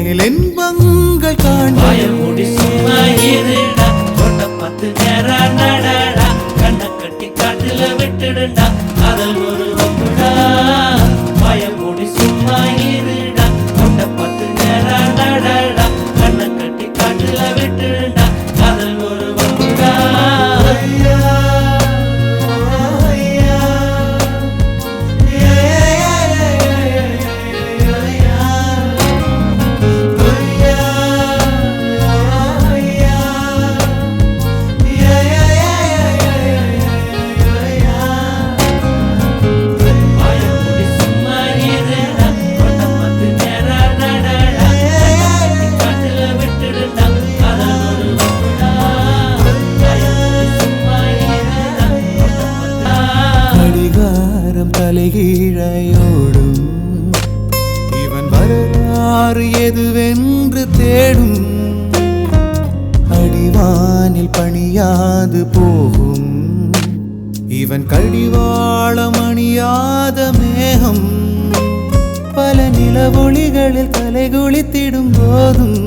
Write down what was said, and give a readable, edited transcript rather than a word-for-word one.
மேலென்பங்கள் காண்பாயம் முடி சும்மா இருடா கொண்ட 10 நேரம் நடடா கண்ணை கட்டி காட்டுல விட்டுடுண்டா அதல் ஒரு வம்புடா பயம் முடி சும்மா இருடா கொண்ட 10 நேரம் நடடா கண்ணை கட்டி காட்டுல விட்டுடுண்டா அதல் ஒரு வம்புடா தலைகீழையோடும் இவன் வரலாறு எதுவென்று தேடும் அடிவானில் பணியாது போகும் இவன் கடிவாளம் அணியாத மேகம் பல நிலவொளிகளில் தலைகுளித்திடும் போதும்